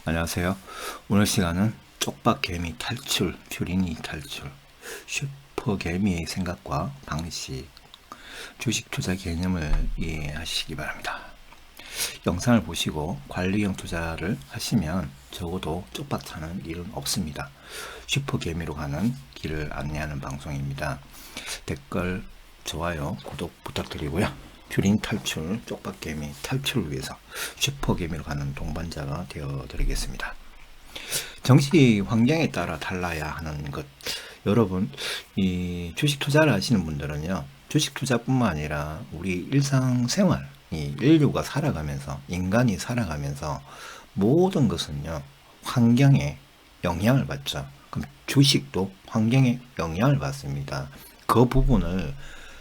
안녕하세요. 오늘 시간은 쪽박개미 탈출, 튜린이 탈출, 슈퍼개미의 생각과 방식, 주식 투자 개념을 이해하시기 바랍니다. 영상을 보시고 관리형 투자를 하시면 적어도 쪽박차는 일은 없습니다. 슈퍼개미로 가는 길을 안내하는 방송입니다. 댓글, 좋아요, 구독 부탁드리고요. 튜린 탈출, 쪽박개미 탈출을 위해서 슈퍼개미로 가는 동반자가 되어드리겠습니다. 정치 환경에 따라 달라야 하는 것. 여러분, 이 주식 투자를 하시는 분들은요, 주식 투자뿐만 아니라 우리 일상생활, 이 인류가 살아가면서, 인간이 살아가면서 모든 것은요, 환경에 영향을 받죠. 그럼 주식도 환경에 영향을 받습니다. 그 부분을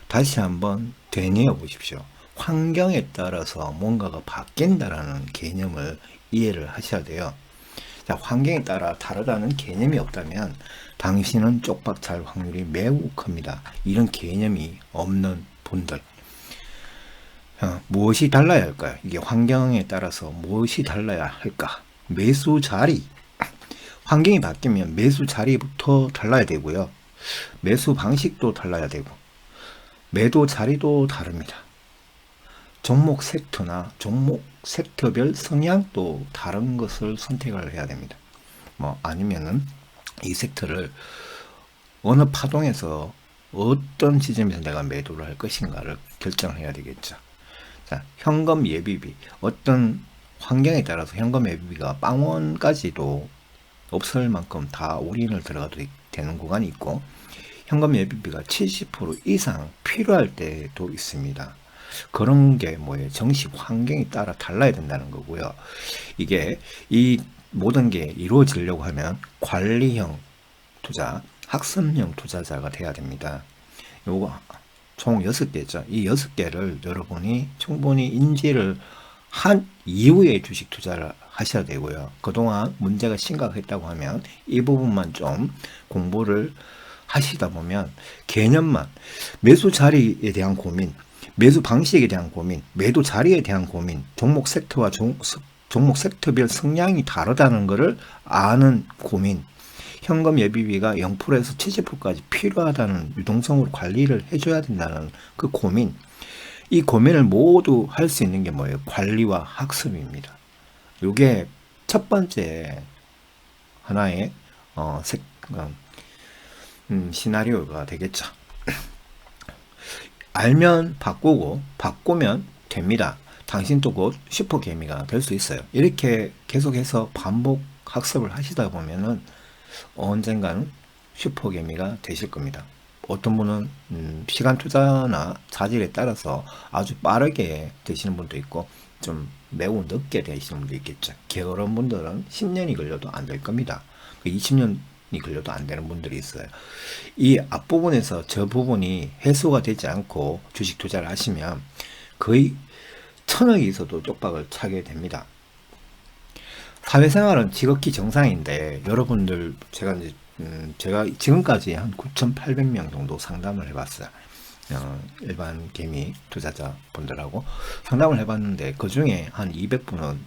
다시 한번 되뇌어 보십시오. 환경에 따라서 뭔가가 바뀐다라는 개념을 이해를 하셔야 돼요. 자, 환경에 따라 다르다는 개념이 없다면 당신은 쪽박찰 확률이 매우 큽니다. 이런 개념이 없는 분들. 무엇이 달라야 할까요? 이게 환경에 따라서 무엇이 달라야 할까? 매수 자리. 환경이 바뀌면 매수 자리부터 달라야 되고요. 매수 방식도 달라야 되고, 매도 자리도 다릅니다. 종목 섹터나 종목 섹터별 성향도 다른 것을 선택을 해야 됩니다. 아니면은 이 섹터를 어느 파동에서 어떤 지점에서 내가 매도를 할 것인가를 결정을 해야 되겠죠. 자, 현금 예비비. 어떤 환경에 따라서 현금 예비비가 빵원까지도 없을 만큼 다 올인을 들어가도 되는 구간이 있고, 현금 예비비가 70% 이상 필요할 때도 있습니다. 그런 게 뭐예요? 정시 환경에 따라 달라야 된다는 거고요. 이게 이 모든 게 이루어지려고 하면 관리형 투자, 학습형 투자자가 돼야 됩니다. 요거 총 6개죠. 이 6개를 여러분이 충분히 인지를 한 이후에 주식 투자를 하셔야 되고요. 그동안 문제가 심각했다고 하면 이 부분만 좀 공부를 하시다 보면 개념만, 매수 자리에 대한 고민, 매수 방식에 대한 고민, 매도 자리에 대한 고민, 종목 섹터와 종목 섹터별 성향이 다르다는 것을 아는 고민, 현금 예비비가 0%에서 70%까지 필요하다는 유동성으로 관리를 해줘야 된다는 그 고민, 이 고민을 모두 할 수 있는 게 뭐예요? 관리와 학습입니다. 이게 첫 번째 하나의 시나리오가 되겠죠. 알면 바꾸고 바꾸면 됩니다. 당신도 곧 슈퍼개미가 될 수 있어요. 이렇게 계속해서 반복 학습을 하시다 보면은 언젠가는 슈퍼개미가 되실 겁니다. 어떤 분은 시간 투자나 자질에 따라서 아주 빠르게 되시는 분도 있고 좀 매우 늦게 되시는 분도 있겠죠. 그런 분들은 10년이 걸려도 안 될 겁니다. 20년이 걸려도 안 되는 분들이 있어요. 이 앞부분에서 저 부분이 해소가 되지 않고 주식 투자를 하시면 거의 1000억이 있어도 쪽박을 차게 됩니다. 사회생활은 지극히 정상인데 여러분들 제가 지금까지 한 9,800명 정도 상담을 해봤어요. 일반 개미 투자자 분들하고 상담을 해봤는데 그 중에 한 200분은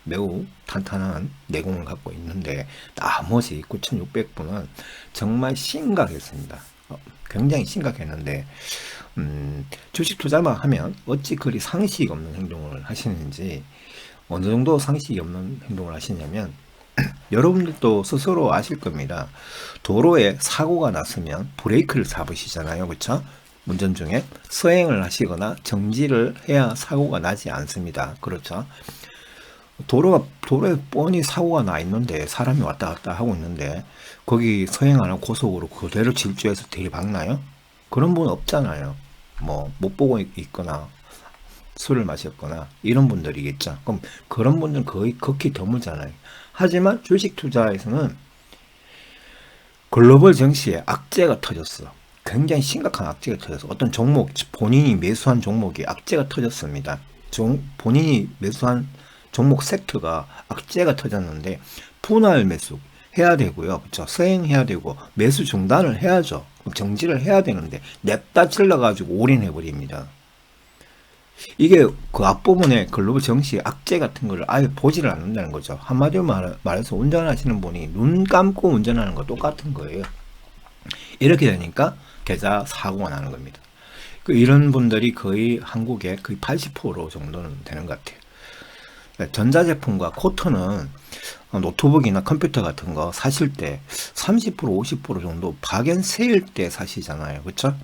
매우 탄탄한 내공을 갖고 있는데 나머지 9,600분은 정말 심각했습니다. 굉장히 심각했는데 주식 투자만 하면 어찌 그리 상식 없는 행동을 하시는지, 어느 정도 상식이 없는 행동을 하시냐면 여러분들도 스스로 아실 겁니다. 도로에 사고가 났으면 브레이크를 잡으시잖아요. 그렇죠? 운전 중에 서행을 하시거나 정지를 해야 사고가 나지 않습니다. 그렇죠? 도로에 뻔히 사고가 나 있는데 사람이 왔다 갔다 하고 있는데 거기 서행하는 고속으로 그대로 질주해서 들이박나요? 그런 분 없잖아요. 못 보고 있거나 술을 마셨거나 이런 분들이겠죠. 그럼 그런 분들은 거의 극히 드물잖아요. 하지만 주식 투자에서는 글로벌 증시에 악재가 터졌어. 굉장히 심각한 악재가 터졌어. 어떤 종목, 본인이 매수한 종목이 악재가 터졌습니다. 본인이 매수한 종목 섹터가 악재가 터졌는데 분할 매수 해야 되고요. 그렇죠? 서행해야 되고 매수 중단을 해야죠. 정지를 해야 되는데 냅다 찔러가지고 올인해 버립니다. 이게 그 앞부분에 글로벌 정시 악재 같은 거를 아예 보지를 않는다는 거죠. 한마디로 말해서 운전하시는 분이 눈 감고 운전하는 거 똑같은 거예요. 이렇게 되니까 계좌 사고가 나는 겁니다. 이런 분들이 거의 한국의 거의 80% 정도는 되는 것 같아요. 전자제품과 코트는 노트북이나 컴퓨터 같은 거 사실 때 30% 50% 정도 박앤세일 때 사시잖아요. 그쵸?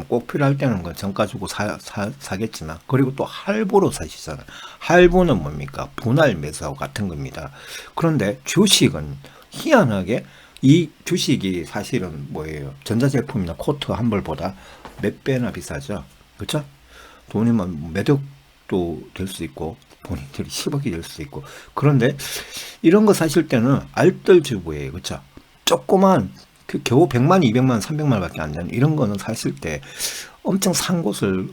꼭 필요할 때는 건 정가 주고 사겠지만, 그리고 또 할부로 사시잖아요. 할부는 뭡니까? 분할 매수하고 같은 겁니다. 그런데 주식은 희한하게 이 주식이 사실은 뭐예요? 전자제품이나 코트 한 벌보다 몇 배나 비싸죠. 그쵸? 돈이면 몇 억도 될 수 있고 본인들이 10억이 될 수 있고. 그런데 이런 거 사실 때는 알뜰주부예요. 그쵸? 조그만 그 겨우 100만, 200만, 300만 밖에 안 되는 이런 거는 사실 때 엄청 산 곳을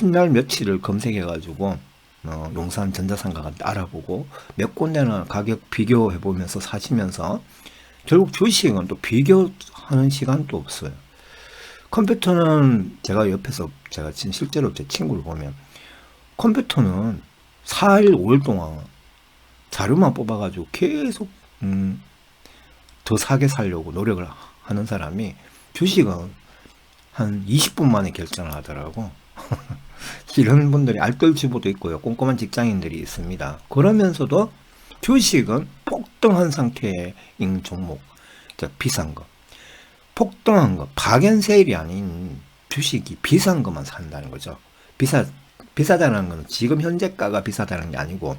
날 며칠을 검색해 가지고 용산 전자상가가 알아보고 몇 군데나 가격 비교해 보면서 사시면서 결국 주식은 또 비교하는 시간도 없어요. 컴퓨터는 제가 옆에서 제가 지금 실제로 제 친구를 보면 컴퓨터는 4일, 5일 동안 자료만 뽑아가지고 계속 더 사게 살려고 노력을 하는 사람이 주식은 한 20분 만에 결정을 하더라고. 이런 분들이 알뜰주부도 있고요. 꼼꼼한 직장인들이 있습니다. 그러면서도 주식은 폭등한 상태인 종목, 비싼 거. 폭등한 거, 박앤세일이 아닌 주식이 비싼 것만 산다는 거죠. 비싸다는 건 지금 현재가가 비싸다는 게 아니고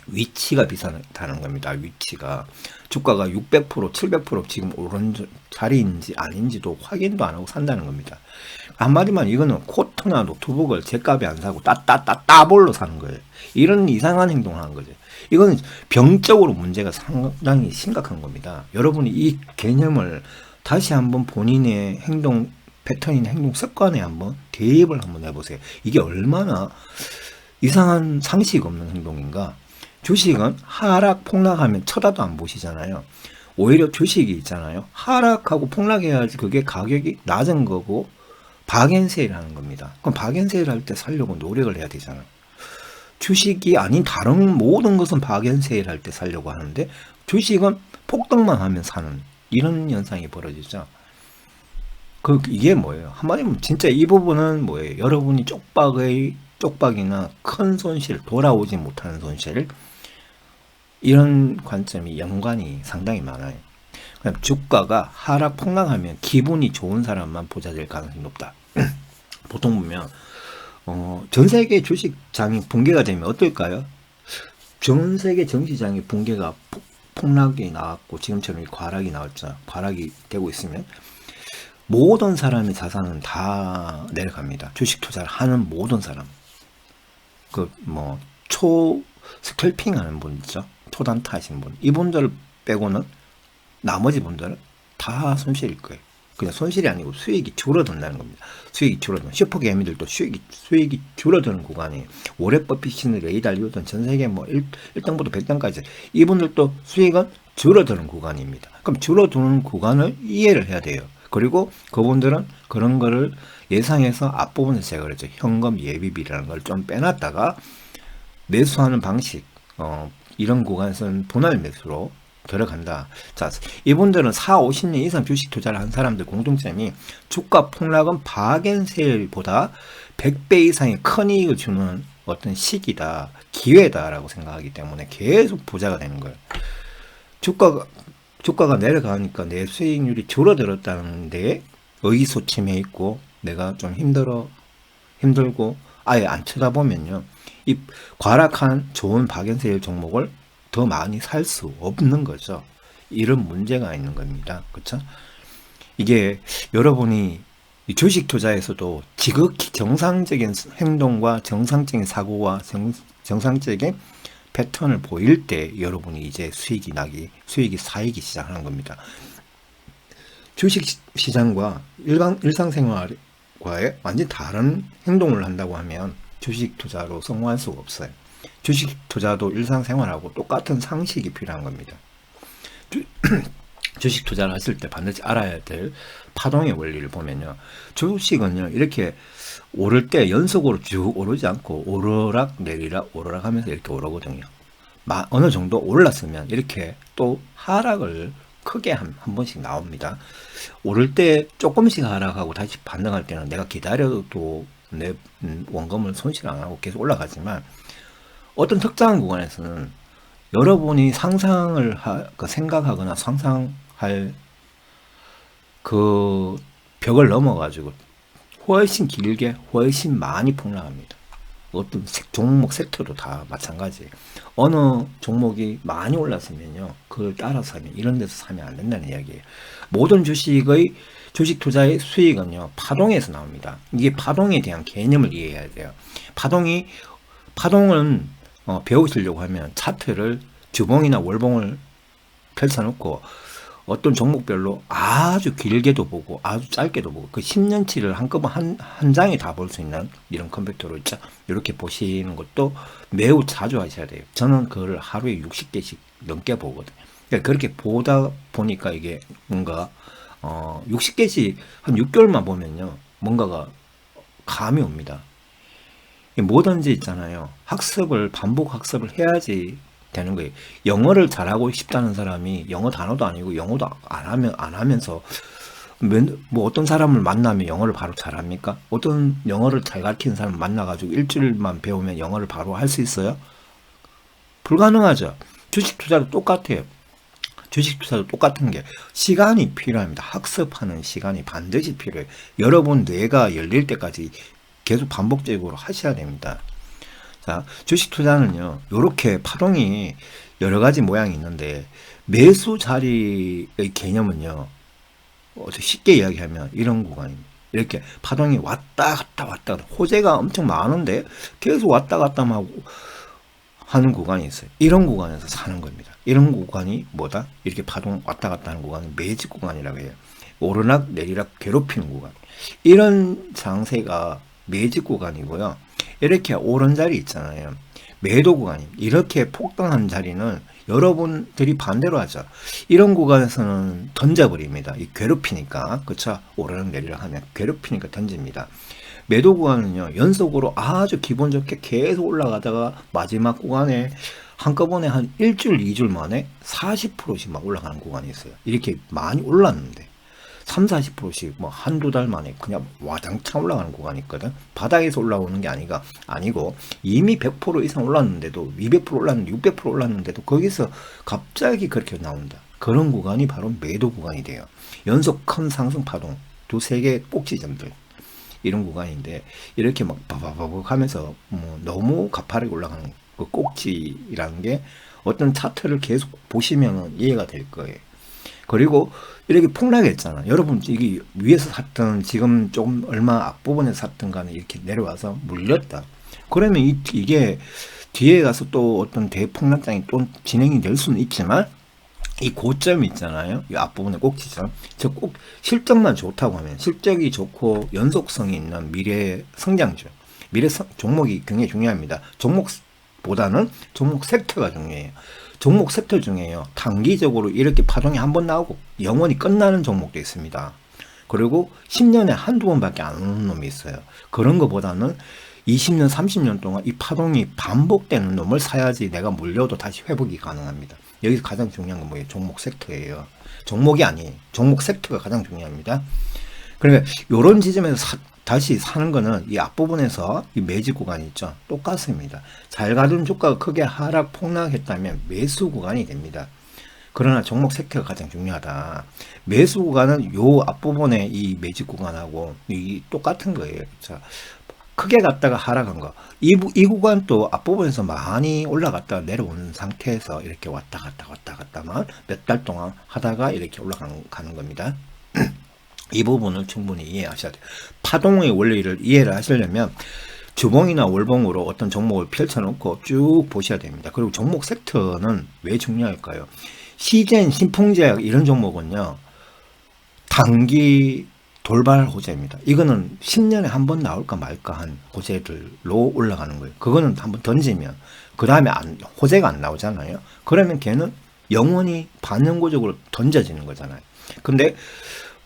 위치가 비싸다는 겁니다. 위치가. 주가가 600%, 700% 지금 오른 자리인지 아닌지도 확인도 안 하고 산다는 겁니다. 한마디만 이거는 코트나 노트북을 제값에 안 사고 따볼로 사는 거예요. 이런 이상한 행동을 하는 거죠. 이거는 병적으로 문제가 상당히 심각한 겁니다. 여러분이 이 개념을 다시 한번 본인의 행동 패턴이나 행동 습관에 한번 대입을 한번 해보세요. 이게 얼마나 이상한 상식 없는 행동인가. 주식은 하락 폭락하면 쳐다도 안 보시잖아요. 오히려 주식이 있잖아요. 하락하고 폭락해야지 그게 가격이 낮은 거고 박앤세일 하는 겁니다. 그럼 박앤세일 할 때 살려고 노력을 해야 되잖아요. 주식이 아닌 다른 모든 것은 박앤세일 할 때 살려고 하는데 주식은 폭등만 하면 사는 이런 현상이 벌어지죠. 이게 뭐예요? 한마디로 진짜 이 부분은 뭐예요? 여러분이 쪽박이나 큰 손실, 돌아오지 못하는 손실, 이런 관점이 연관이 상당히 많아요. 주가가 하락 폭락하면 기분이 좋은 사람만 부자 될 가능성이 높다. 보통 보면 전 세계 주식장이 붕괴가 되면 어떨까요? 전 세계 정시장이 붕괴가 폭락이 나왔고 지금처럼 과락이 나왔죠. 과락이 되고 있으면 모든 사람의 자산은 다 내려갑니다. 주식 투자를 하는 모든 사람. 스캘핑 하는 분 있죠. 초단타 하시는 분. 이분들 빼고는 나머지 분들은 다 손실일 거예요. 그냥 손실이 아니고 수익이 줄어든다는 겁니다. 수익이 줄어드는. 슈퍼개미들도 수익이 줄어드는 구간이 올해 버핏이든 레이 달리오든 전 세계 1등부터 100등까지 이분들도 수익은 줄어드는 구간입니다. 그럼 줄어드는 구간을 이해를 해야 돼요. 그리고 그분들은 그런 거를 예상해서 앞부분에서 제가 그랬죠. 현금 예비비라는 걸 좀 빼놨다가 매수하는 방식, 이런 구간에서는 분할 매수로 들어간다. 자, 이분들은 50년 이상 주식 투자를 한 사람들 공통점이 주가 폭락은 박앤세일보다 100배 이상의 큰 이익을 주는 어떤 시기다, 기회다라고 생각하기 때문에 계속 부자가 되는 거예요. 주가가 내려가니까 내 수익률이 줄어들었다는 데 의기소침해 있고 내가 좀 힘들고 아예 안 쳐다보면요. 이 과락한 좋은 박앤세일 종목을 더 많이 살 수 없는 거죠. 이런 문제가 있는 겁니다. 그렇죠? 이게 여러분이 주식 투자에서도 지극히 정상적인 행동과 정상적인 사고와 정상적인 패턴을 보일 때 여러분이 이제 수익이 쌓이기 시작하는 겁니다. 주식 시장과 일상생활과의 완전히 다른 행동을 한다고 하면 주식 투자로 성공할 수가 없어요. 주식 투자도 일상생활하고 똑같은 상식이 필요한 겁니다. 주식 투자를 하실 때 반드시 알아야 될 파동의 원리를 보면요. 주식은요, 이렇게 오를 때 연속으로 쭉 오르지 않고 오르락 내리락 오르락 하면서 이렇게 오르거든요. 어느 정도 올랐으면 이렇게 또 하락을 크게 한 번씩 나옵니다. 오를 때 조금씩 하락하고 다시 반등할 때는 내가 기다려도 내 원금을 손실 안 하고 계속 올라가지만, 어떤 특정한 구간에서는 여러분이 상상을 생각하거나 상상할 그 벽을 넘어가지고 훨씬 길게 훨씬 많이 폭락합니다. 어떤 종목 섹터도 다 마찬가지예요. 어느 종목이 많이 올랐으면요, 그걸 따라서 사면, 이런 데서 사면 안 된다는 이야기예요. 모든 주식 투자의 수익은요, 파동에서 나옵니다. 이게 파동에 대한 개념을 이해해야 돼요. 파동은 배우시려고 하면 차트를 주봉이나 월봉을 펼쳐놓고 어떤 종목별로 아주 길게도 보고 아주 짧게도 보고 그 10년치를 한꺼번에 한 장에 다 볼 수 있는 이런 컴퓨터로 있죠. 이렇게 보시는 것도 매우 자주 하셔야 돼요. 저는 그걸 하루에 60개씩 넘게 보거든요. 그러니까 그렇게 보다 보니까 이게 뭔가 60개씩 한 6개월만 보면요, 뭔가가 감이 옵니다. 뭐든지 있잖아요, 반복 학습을 해야지 되는 거예요. 영어를 잘하고 싶다는 사람이 영어 단어도 아니고 영어도 안 하면서 뭐 어떤 사람을 만나면 영어를 바로 잘합니까? 어떤 영어를 잘 가르치는 사람을 만나가지고 일주일만 배우면 영어를 바로 할 수 있어요? 불가능하죠. 주식 투자도 똑같아요. 주식 투자도 똑같은 게 시간이 필요합니다. 학습하는 시간이 반드시 필요해요. 여러분 뇌가 열릴 때까지 계속 반복적으로 하셔야 됩니다. 자, 주식 투자는요, 요렇게 파동이 여러 가지 모양이 있는데, 매수 자리의 개념은요, 쉽게 이야기하면 이런 구간입니다. 이렇게 파동이 왔다 갔다 호재가 엄청 많은데 계속 왔다 갔다 하고 하는 구간이 있어요. 이런 구간에서 사는 겁니다. 이런 구간이 뭐다? 이렇게 파동 왔다 갔다 하는 구간은 매직 구간이라고 해요. 오르락 내리락 괴롭히는 구간. 이런 장세가 매직 구간이고요. 이렇게 오른 자리 있잖아요, 매도 구간입니다. 이렇게 폭등한 자리는 여러분들이 반대로 하죠. 이런 구간에서는 던져버립니다. 괴롭히니까, 그쵸? 오르락 내리락 하면 괴롭히니까 던집니다. 매도 구간은요, 연속으로 아주 기분 좋게 계속 올라가다가 마지막 구간에 한꺼번에 한 일주일, 2주일 만에 40%씩 막 올라가는 구간이 있어요. 이렇게 많이 올랐는데 30, 40%씩 뭐 한두 달 만에 그냥 와장창 올라가는 구간이 있거든. 바닥에서 올라오는 게 아니고 이미 100% 이상 올랐는데도, 200% 올랐는데, 600% 올랐는데도 거기서 갑자기 그렇게 나온다. 그런 구간이 바로 매도 구간이 돼요. 연속 큰 상승 파동, 두세 개 꼭지점들, 이런 구간인데, 이렇게 막 바바바박 하면서 너무 가파르게 올라가는 그 꼭지라는 게 어떤 차트를 계속 보시면 이해가 될 거예요. 그리고 이렇게 폭락했잖아. 여러분, 이게 위에서 샀던, 지금 조금 얼마 앞부분에 샀던 간에 이렇게 내려와서 물렸다. 그러면 이게 뒤에 가서 또 어떤 대폭락장이 또 진행이 될 수는 있지만, 이 고점이 있잖아요, 이 앞부분에 꼭지점, 저 꼭 실적만 좋다고 하면, 실적이 좋고 연속성이 있는 미래 성장주, 종목이 굉장히 중요합니다. 종목보다는 종목 섹터가 중요해요. 종목 섹터 중에요, 단기적으로 이렇게 파동이 한번 나오고 영원히 끝나는 종목도 있습니다. 그리고 10년에 한두 번밖에 안 오는 놈이 있어요. 그런 것보다는 20년, 30년 동안 이 파동이 반복되는 놈을 사야지 내가 물려도 다시 회복이 가능합니다. 여기서 가장 중요한 건 뭐예요? 종목 섹터예요. 종목이 아니에요. 종목 섹터가 가장 중요합니다. 그러니까 이런 지점에서 다시 사는 거는 이 앞부분에서 이 매집 구간이 있죠, 똑같습니다. 잘 가던 주가가 크게 하락 폭락했다면 매수 구간이 됩니다. 그러나 종목 섹터가 가장 중요하다. 매수 구간은 요 앞부분에 이 매집 구간하고 이 똑같은 거예요. 자, 크게 갔다가 하락한 거, 이 구간 또 앞부분에서 많이 올라갔다가 내려오는 상태에서 이렇게 왔다 갔다만 몇 달 동안 하다가 이렇게 올라가는 겁니다. 이 부분을 충분히 이해하셔야 돼요. 파동의 원리를 이해를 하시려면 주봉이나 월봉으로 어떤 종목을 펼쳐놓고 쭉 보셔야 됩니다. 그리고 종목 섹터는 왜 중요할까요? 시젠, 신풍제약 이런 종목은요, 단기 돌발 호재입니다. 이거는 10년에 한 번 나올까 말까 한 호재들로 올라가는 거예요. 그거는 한번 던지면 그 다음에 호재가 안 나오잖아요. 그러면 걔는 영원히 반영구적으로 던져지는 거잖아요. 근데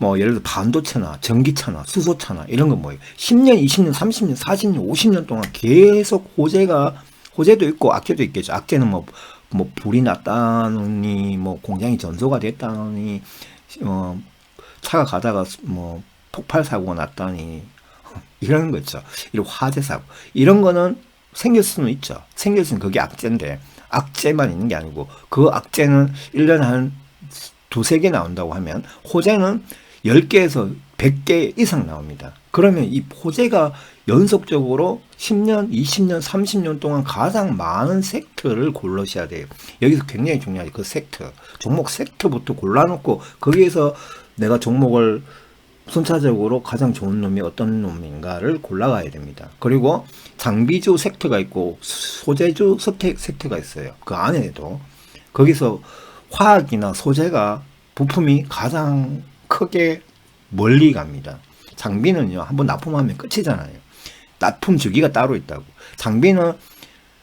뭐 예를 들어 반도체나 전기차나 수소차나 이런 건 뭐예요? 10년, 20년, 30년, 40년, 50년 동안 계속 호재도 있고 악재도 있겠죠. 악재는 뭐 불이 났다느니 뭐 공장이 전소가 됐다느니 차가 가다가 뭐 폭발 사고가 났다니 이런 거 있죠. 이런 화재 사고 이런 거는 생길 수는 있죠. 생겼으면 그게 악재인데 악재만 있는 게 아니고 그 악재는 1년에 한 두세 개 나온다고 하면 호재는 10개에서 100개 이상 나옵니다. 그러면 이 호재가 연속적으로 10년, 20년, 30년 동안 가장 많은 섹터를 고르셔야 돼요. 여기서 굉장히 중요하죠. 그 섹터, 종목 섹터부터 골라놓고 거기에서 내가 종목을 순차적으로 가장 좋은 놈이 어떤 놈인가를 골라가야 됩니다. 그리고 장비주 섹터가 있고 소재주 섹터가 있어요. 그 안에도 거기서 화학이나 소재가 부품이 가장 크게 멀리 갑니다. 장비는요, 한번 납품하면 끝이잖아요. 납품 주기가 따로 있다고. 장비는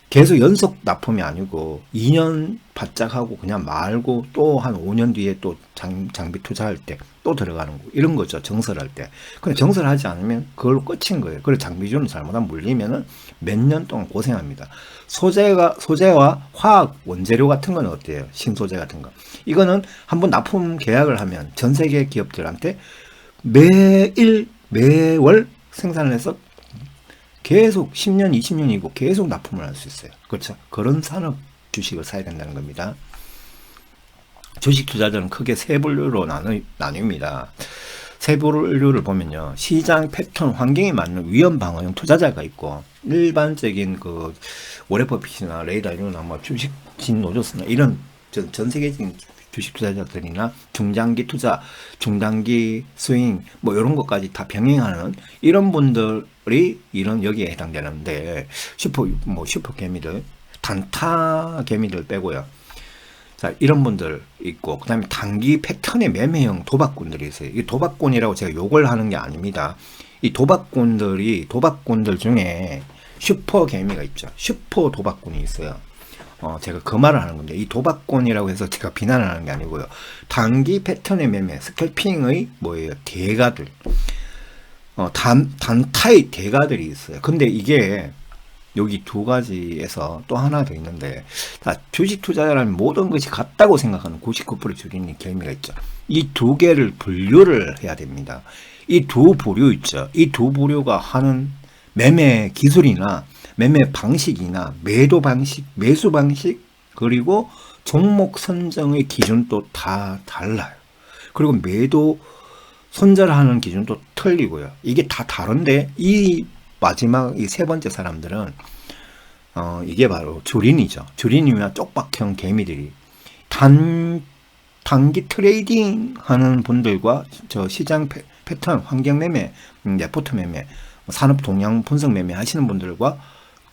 계속 연속 납품이 아니고 2년 바짝 하고 그냥 말고 또 한 5년 뒤에 또 장비 투자할 때 또 들어가는 거 이런 거죠. 정설할 때. 근데 정설하지 않으면 그걸로 끝인 거예요. 그래서 장비주는 잘못하면 물리면은 몇 년 동안 고생합니다. 소재와 화학 원재료 같은 건 어때요? 신소재 같은 거. 이거는 한번 납품 계약을 하면 전 세계 기업들한테 매월 생산을 해서 계속 10년, 20년이고 계속 납품을 할 수 있어요. 그렇죠? 그런 산업 주식을 사야 된다는 겁니다. 주식 투자자는 크게 세 분류로 나뉩니다. 세 분류를 보면요. 시장 패턴 환경에 맞는 위험 방어용 투자자가 있고 일반적인 그 워렌 버핏이나 레이 달리오나 뭐 주식진 노조스나 이런 전 세계적인 주식 투자자들이나 중장기 투자, 중단기 스윙 뭐 이런 것까지 다 병행하는 이런 분들이 이런 여기에 해당되는데 슈퍼 개미들, 단타 개미들 빼고요. 자, 이런 분들 있고 그다음에 단기 패턴의 매매형 도박꾼들이 있어요. 이 도박꾼이라고 제가 욕을 하는 게 아닙니다. 이 도박꾼들 중에 슈퍼 개미가 있죠. 슈퍼 도박꾼이 있어요. 제가 그 말을 하는 건데, 이 도박꾼이라고 해서 제가 비난을 하는 게 아니고요. 단기 패턴의 매매, 스캘핑의 뭐예요? 대가들. 단타의 대가들이 있어요. 근데 이게 여기 두 가지에서 또 하나 더 있는데, 주식 투자자라면 모든 것이 같다고 생각하는 99% 주린이 개미가 있죠. 이 두 개를 분류를 해야 됩니다. 이 두 부류 있죠. 이 두 부류가 하는 매매 기술이나 매매 방식이나 매도 방식, 매수 방식, 그리고 종목 선정의 기준도 다 달라요. 그리고 매도 손절하는 기준도 틀리고요. 이게 다 다른데 이 마지막 이 세 번째 사람들은 이게 바로 주린이죠. 주린이나 쪽박형 개미들이 단기 트레이딩 하는 분들과 저 시장 패턴, 환경 매매, 레포트 매매, 산업 동향 분석 매매 하시는 분들과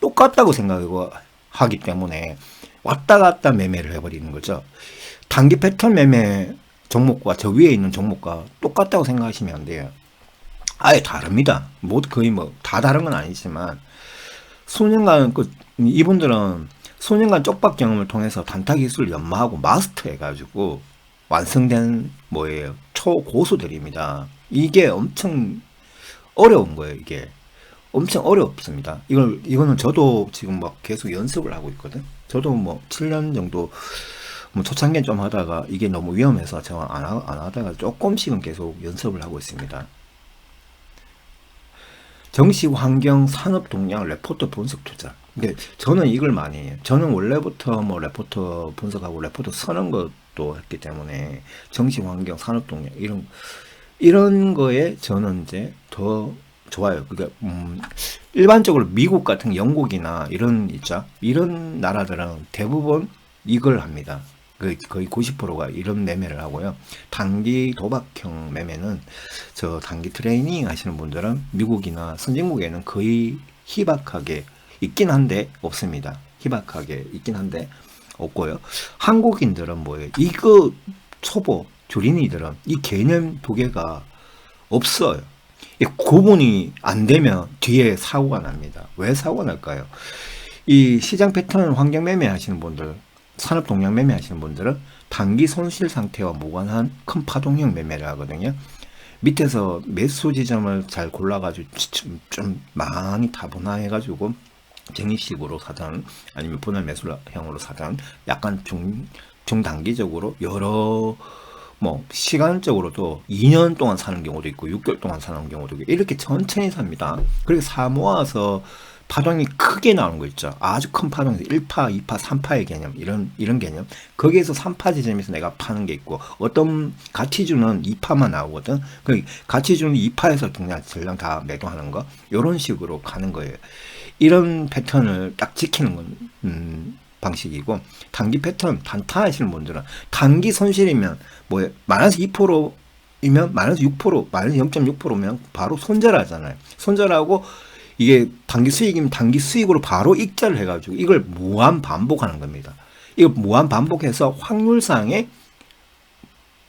똑같다고 생각하기 때문에 왔다 갔다 매매를 해버리는 거죠. 단기 패턴 매매 종목과 저 위에 있는 종목과 똑같다고 생각하시면 안 돼요. 아예 다릅니다. 거의 다 다른 건 아니지만 수년간 이분들은 수년간 쪽박 경험을 통해서 단타 기술을 연마하고 마스터해가지고 완성된 초고수들입니다. 이게 엄청 어려운 거예요. 이게 엄청 어렵습니다. 이거는 저도 지금 계속 연습을 하고 있거든. 저도 7년 정도 초창기에 좀 하다가 이게 너무 위험해서 제가 안 하다가 조금씩은 계속 연습을 하고 있습니다. 정식 환경 산업 동향 레포트 분석 투자. 근데 저는 이걸 많이 해요. 저는 원래부터 레포트 분석하고 레포트 쓰는 것도 했기 때문에 정식 환경 산업 동향 이런 거에 저는 이제 더 좋아요. 그러니까 일반적으로 미국 같은 영국이나 이런 나라들은 대부분 이걸 합니다. 거의 90%가 이런 매매를 하고요. 단기 도박형 매매는 단기 트레이닝 하시는 분들은 미국이나 선진국에는 거의 희박하게 있긴 한데 없습니다. 희박하게 있긴 한데 없고요. 한국인들은 뭐예요? 이거 초보 주린이들은 이 개념 두 개가 없어요. 구분이 안 되면 뒤에 사고가 납니다. 왜 사고가 날까요? 이 시장 패턴 환경 매매 하시는 분들, 산업 동향 매매 하시는 분들은 단기 손실 상태와 무관한 큰 파동형 매매를 하거든요. 밑에서 매수 지점을 잘 골라가지고 좀 많이 다분화해가지고 적립식으로 사든 아니면 분할 매수형으로 사든 약간 중단기적으로 여러 뭐 시간적으로도 2년 동안 사는 경우도 있고 6개월 동안 사는 경우도 있고 이렇게 천천히 삽니다. 그렇게 사 모아서 파동이 크게 나오는 거 있죠. 아주 큰 파동에서 1파, 2파, 3파의 개념 이런 개념. 거기에서 3파 지점에서 내가 파는 게 있고 어떤 가치주는 2파만 나오거든. 그 가치주는 2파에서 그냥 전량 다 매도하는 거 이런 식으로 가는 거예요. 이런 패턴을 딱 지키는 건 방식이고 단기 패턴 단타하시는 분들은 단기 손실이면 뭐 마이너스 2%이면 마이너스 6%, 마이너스 0.6%면 바로 손절하잖아요. 손절하고 이게 단기 수익이면 단기 수익으로 바로 익절을 해가지고 이걸 무한 반복하는 겁니다. 이거 무한 반복해서 확률상의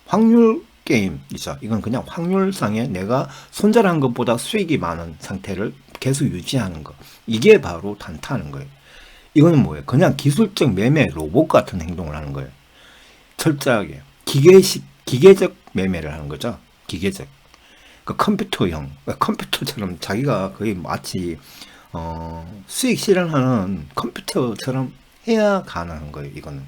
확률 게임이죠. 이건 그냥 확률상에 내가 손절한 것보다 수익이 많은 상태를 계속 유지하는 거. 이게 바로 단타하는 거예요. 이거는 뭐예요? 그냥 기술적 매매 로봇 같은 행동을 하는 거예요. 철저하게 기계적 매매를 하는 거죠. 기계적. 그 컴퓨터형, 컴퓨터처럼 자기가 거의 마치 수익 실현하는 컴퓨터처럼 해야 가능한 거예요. 이거는.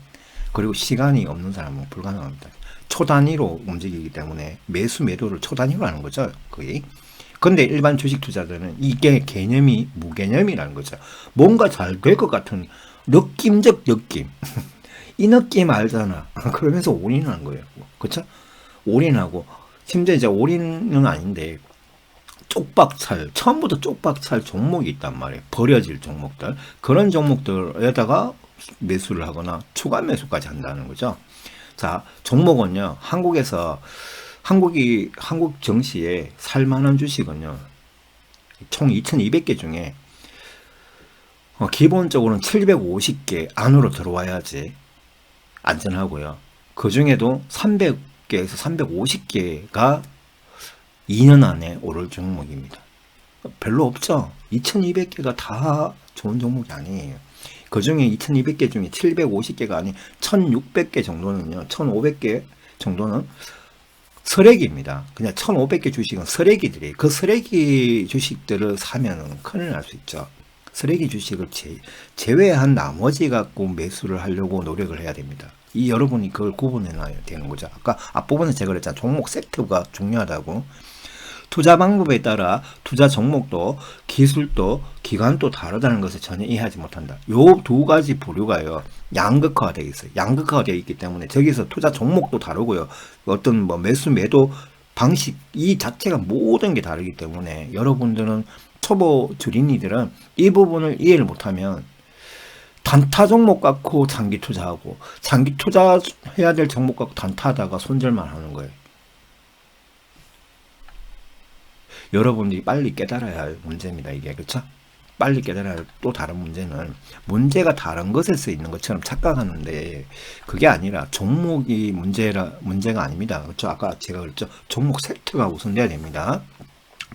그리고 시간이 없는 사람은 불가능합니다. 초단위로 움직이기 때문에 매수 매도를 초단위로 하는 거죠. 거의. 근데 일반 주식 투자자들은 이게 개념이 무개념이라는 거죠. 뭔가 잘 될 것 같은 느낌적 느낌. 이 느낌 알잖아. 그러면서 올인하는 거예요. 그쵸? 올인하고, 심지어 이제 올인은 아닌데, 쪽박찰, 처음부터 쪽박찰 종목이 있단 말이에요. 버려질 종목들. 그런 종목들에다가 매수를 하거나 추가 매수까지 한다는 거죠. 자, 종목은요, 한국 증시에 살만한 주식은요, 총 2200개 중에, 기본적으로는 750개 안으로 들어와야지 안전하고요. 그 중에도 300개에서 350개가 2년 안에 오를 종목입니다. 별로 없죠? 2200개가 다 좋은 종목이 아니에요. 그 중에 2200개 중에 750개가 아닌 1600개 정도는요, 1500개 정도는 쓰레기입니다. 그냥 1500개 주식은 쓰레기들이, 그 쓰레기 주식들을 사면은 큰일 날 수 있죠. 쓰레기 주식을 제외한 나머지 갖고 매수를 하려고 노력을 해야 됩니다. 여러분이 그걸 구분해 놔야 되는 거죠. 아까 앞부분에 제가 그랬잖아요. 종목 세트가 중요하다고. 투자 방법에 따라 투자 종목도 기술도 기간도 다르다는 것을 전혀 이해하지 못한다. 요 두 가지 부류가요, 양극화가 되어 있어요. 양극화가 되어 있기 때문에 저기서 투자 종목도 다르고요, 어떤 뭐 매수 매도 방식 이 자체가 모든 게 다르기 때문에 여러분들은 초보 주린이들은 이 부분을 이해를 못하면 단타 종목 갖고 장기 투자하고 장기 투자해야 될 종목 갖고 단타하다가 손절만 하는 거예요. 여러분들이 빨리 깨달아야 할 문제입니다. 이게 그렇죠? 빨리 깨달아야 할 또 다른 문제는 문제가 다른 것에 쓰 있는 것처럼 착각하는데 그게 아니라 종목이 문제가 아닙니다. 그렇죠? 아까 제가 그랬죠? 종목 세트가 우선돼야 됩니다.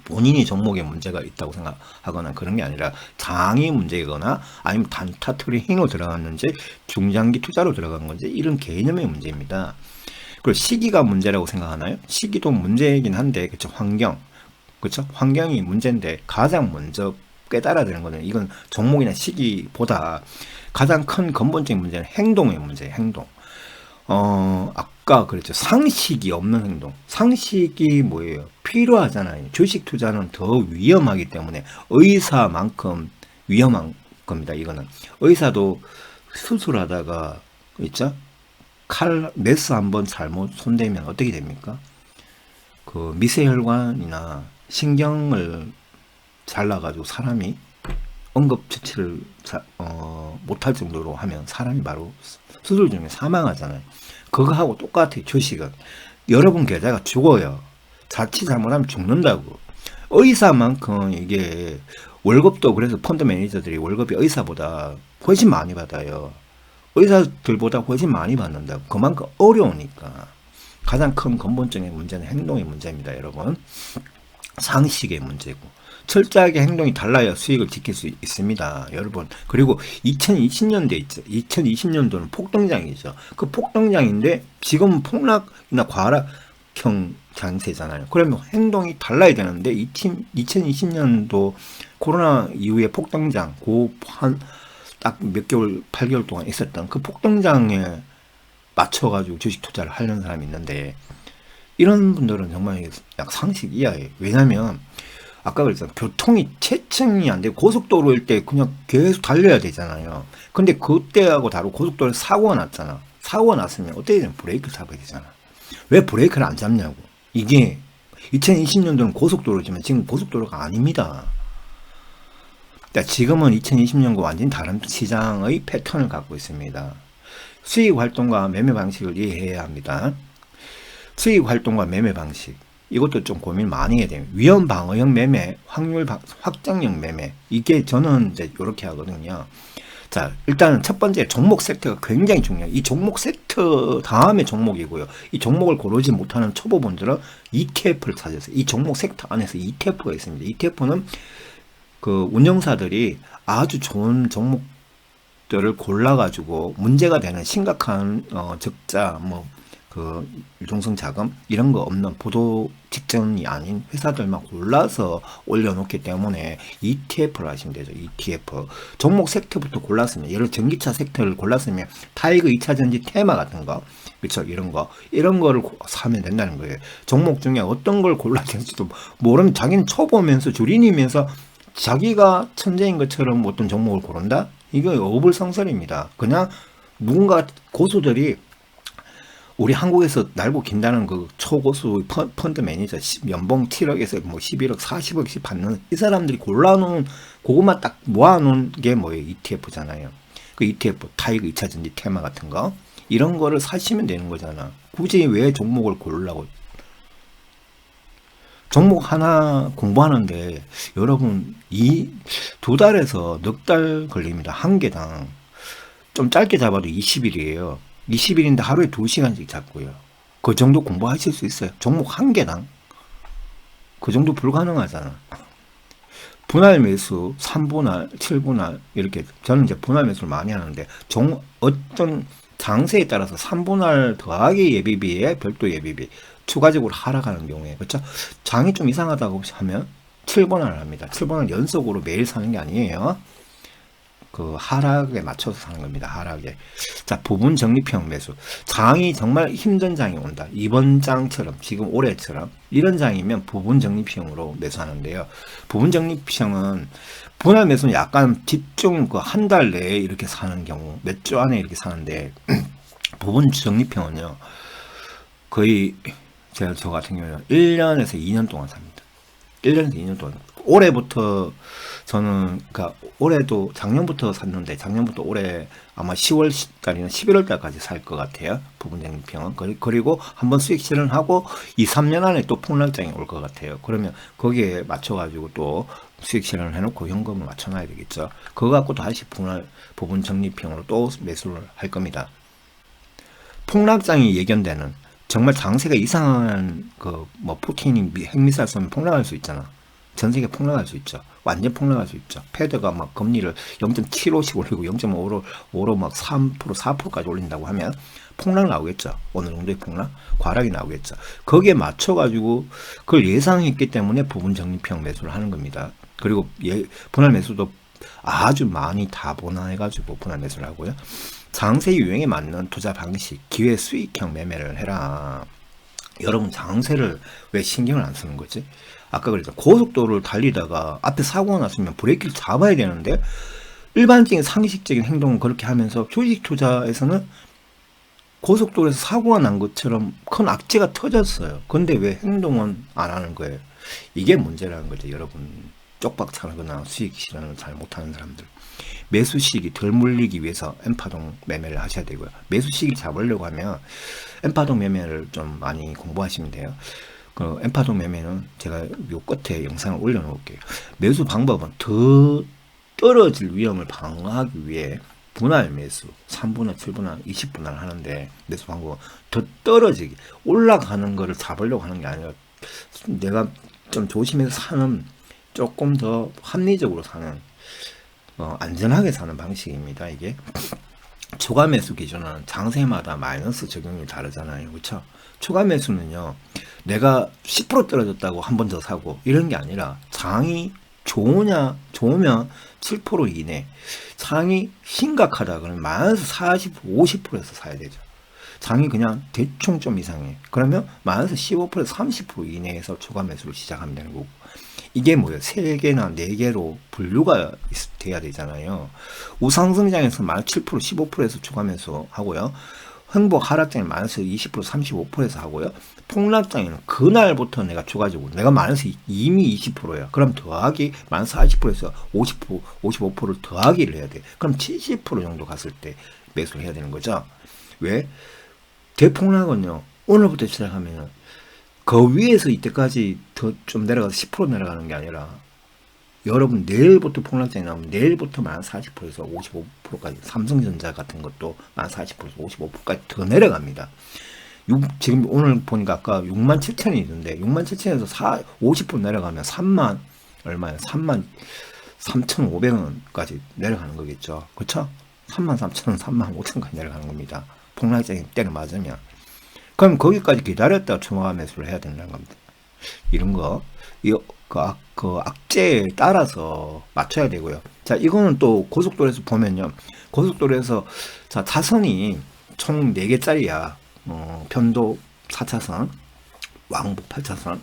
본인이 종목에 문제가 있다고 생각하거나 그런 게 아니라 장이 문제거나 아니면 단타 트레이딩으로 들어갔는지 중장기 투자로 들어간 건지 이런 개념의 문제입니다. 그리고 시기가 문제라고 생각하나요? 시기도 문제이긴 한데 그렇죠? 그렇죠? 환경이 문제인데 가장 먼저 깨달아야 되는 거는 이건 종목이나 시기보다 가장 큰 근본적인 문제는 행동의 문제예요. 행동. 아까 그랬죠. 상식이 없는 행동. 상식이 뭐예요? 필요하잖아요. 주식 투자는 더 위험하기 때문에 의사만큼 위험한 겁니다. 이거는 의사도 수술하다가 있죠? 메스 한번 잘못 손대면 어떻게 됩니까? 그 미세혈관이나 신경을 잘라가지고 사람이 응급처치를 못할 정도로 하면 사람이 바로 수술 중에 사망하잖아요. 그거하고 똑같아요. 주식은 여러분 계좌가 죽어요. 자칫 잘못하면 죽는다고. 의사만큼 이게 월급도, 그래서 펀드 매니저들이 월급이 의사보다 훨씬 많이 받아요. 의사들보다 훨씬 많이 받는다고. 그만큼 어려우니까. 가장 큰 근본적인 문제는 행동의 문제입니다, 여러분. 상식의 문제고. 철저하게 행동이 달라야 수익을 지킬 수 있습니다, 여러분. 그리고 2020년대 있죠. 2020년도는 폭등장이죠. 그 폭등장인데 지금은 폭락이나 과락 종목형 장세잖아요. 그러면 행동이 달라야 되는데 2020년도 코로나 이후에 폭등장, 딱 몇 개월, 8개월 동안 있었던 그 폭등장에 맞춰가지고 주식 투자를 하려는 사람이 있는데, 이런 분들은 정말 약 상식 이하예요. 왜냐면 아까 그랬잖아요. 교통이 체증이 안 되고 고속도로일 때 그냥 계속 달려야 되잖아요. 근데 그때하고 다르고 고속도로에 사고가 났잖아. 사고가 났으면 어떻게 되면 브레이크를 잡아야 되잖아. 왜 브레이크를 안 잡냐고. 이게 2020년도는 고속도로지만 지금 고속도로가 아닙니다. 그러니까 지금은 2020년과 완전히 다른 시장의 패턴을 갖고 있습니다. 수익 활동과 매매 방식을 이해해야 합니다. 수익 활동과 매매 방식, 이것도 좀 고민 많이 해야 돼요. 위험 방어형 매매, 확장형 매매, 이게 저는 이제 이렇게 하거든요. 자, 일단은 첫 번째 종목 섹터가 굉장히 중요해요. 이 종목 섹터 다음에 종목이고요. 이 종목을 고르지 못하는 초보분들은 ETF를 찾으세요. 이 종목 섹터 안에서 ETF가 있습니다. ETF는 그 운영사들이 아주 좋은 종목들을 골라가지고 문제가 되는 심각한 적자, 그 유동성 자금 이런 거 없는 보도 직전이 아닌 회사들만 골라서 올려놓기 때문에 ETF를 하시면 되죠. ETF 종목 섹터부터 골랐으면, 예를 들어 전기차 섹터를 골랐으면 타이거 2차전지 테마 같은 거, 그렇죠, 이런 거를 사면 된다는 거예요. 종목 중에 어떤 걸 골라야 될지도 모르면 자기는 초보면서 주린이면서 자기가 천재인 것처럼 어떤 종목을 고른다? 이거 어불성설입니다. 그냥 누군가 고수들이, 우리 한국에서 날고 긴다는 그 초고수 펀드 매니저 연봉 7억에서 뭐 11억, 40억씩 받는 이 사람들이 골라놓은 그것만 딱 모아놓은 게 뭐예요? ETF잖아요. 그 ETF, 타이거 2차전지 테마 같은 거, 이런 거를 사시면 되는 거잖아. 굳이 왜 종목을 고르려고? 종목 하나 공부하는데 여러분 이 2달에서 넉 달 걸립니다. 한 개당. 좀 짧게 잡아도 20일이에요. 20일인데 하루에 2시간씩 잡고요. 그 정도 공부하실 수 있어요. 종목 한 개당. 그 정도 불가능하잖아. 분할 매수, 3분할, 7분할, 이렇게. 저는 이제 분할 매수를 많이 하는데, 어떤 장세에 따라서 3분할 더하기 예비비에 별도 예비비, 추가적으로 하락하는 경우에, 그렇죠? 장이 좀 이상하다고 하면 7분할을 합니다. 7분할 연속으로 매일 사는 게 아니에요. 그 하락에 맞춰서 사는 겁니다. 하락에. 자, 부분 적립형 매수. 장이 정말 힘든 장이 온다. 이번 장처럼, 지금 올해처럼 이런 장이면 부분 적립형으로 매수하는데요. 부분 적립형은, 분할 매수는 약간 집중 그 한 달 내에 이렇게 사는 경우, 몇 주 안에 이렇게 사는데, 부분 적립형은요, 거의 저 같은 경우는 1년에서 2년 동안 삽니다. 1년에서 2년 동안. 올해부터 저는, 그러니까 올해도 작년부터 샀는데, 작년부터 올해 아마 10월 달이나 11월 달까지 살 것 같아요. 부분적인 평은. 그리고 한번 수익 실현하고 2, 3년 안에 또 폭락장이 올 것 같아요. 그러면 거기에 맞춰가지고 또 수익 실현을 해놓고 현금을 맞춰놔야 되겠죠. 그거 갖고 다시 부분 적립형으로 또 매수를 할 겁니다. 폭락장이 예견되는, 정말 장세가 이상한 푸틴이 핵미사일 쏘면 폭락할 수 있잖아. 전 세계 폭락할 수 있죠. 완전 폭락할 수 있죠. 패드가 막 금리를 0.75씩 올리고 0.5로 막 3%, 4%까지 올린다고 하면 폭락 나오겠죠. 어느 정도의 폭락? 과락이 나오겠죠. 거기에 맞춰가지고 그걸 예상했기 때문에 부분 적립형 매수를 하는 겁니다. 그리고 분할 매수도 아주 많이 다분할해가지고 분할 매수를 하고요. 장세 유행에 맞는 투자 방식, 기회 수익형 매매를 해라. 여러분 장세를 왜 신경을 안 쓰는 거지? 아까 그랬죠. 고속도로를 달리다가 앞에 사고가 났으면 브레이크를 잡아야 되는데, 일반적인 상식적인 행동은 그렇게 하면서 주식 투자에서는 고속도로에서 사고가 난 것처럼 큰 악재가 터졌어요. 근데 왜 행동은 안 하는 거예요? 이게 문제라는 거죠. 여러분 쪽박 차거나 수익 실현을 잘 못하는 사람들. 매수 시기 덜 물리기 위해서 N파동 매매를 하셔야 되고요. 매수 시기를 잡으려고 하면 N파동 매매를 좀 많이 공부하시면 돼요. 그 N파동 매매는 제가 요 끝에 영상을 올려놓을게요. 매수 방법은 더 떨어질 위험을 방어하기 위해 분할 매수, 3분할, 7분할, 20분할 하는데, 매수 방법은 더 떨어지게, 올라가는 거를 잡으려고 하는 게 아니라 내가 좀 조심해서 사는, 조금 더 합리적으로 사는, 안전하게 사는 방식입니다. 이게 초과 매수 기준은 장세마다 마이너스 적용률이 다르잖아요. 그렇죠? 초과 매수는요. 내가 10% 떨어졌다고 한 번 더 사고 이런 게 아니라 장이 좋으면 7% 이내, 장이 심각하다 그러면 마이너스 40, 50%에서 사야 되죠. 장이 그냥 대충 좀 이상해. 그러면 마이너스 15%에서 30% 이내에서 초과 매수를 시작하면 되는 거고. 이게 뭐예요? 3개나 4개로 분류가 돼야 되잖아요. 우상승장에서 마이너스 7%, 15%에서 초과 매수 하고요. 행복 하락장에 마이너스 20%, 35%에서 하고요. 폭락장에는 그날부터 내가 줘가지고 내가 마이너스 이미 20%야. 그럼 더하기 마이너스 40%에서 50%, 55%를 더하기를 해야 돼. 그럼 70% 정도 갔을 때 매수를 해야 되는 거죠. 왜? 대폭락은요. 오늘부터 시작하면 그 위에서 이때까지 더 좀 내려가서 10% 내려가는 게 아니라 여러분 내일부터 폭락장이 나오면 내일부터 마이너스 40%에서 55%까지 삼성전자 같은 것도 마이너스 40%에서 55%까지 더 내려갑니다. 지금 오늘 보니까 아까 67,000이 있는데 67,000에서 50% 내려가면 3만 얼마예요? 3만 3,500원까지 내려가는 거겠죠. 그렇죠? 3만 3천원, 3만 5천원까지 내려가는 겁니다. 폭락장이 때려 맞으면. 그럼 거기까지 기다렸다가 초과 매수를 해야 된다는 겁니다. 이런 거, 그 악재에 따라서 맞춰야 되고요. 자, 이거는 또 고속도로에서 보면요. 고속도로에서, 자, 차선이 총 4개짜리야. 편도 4차선, 왕복 8차선.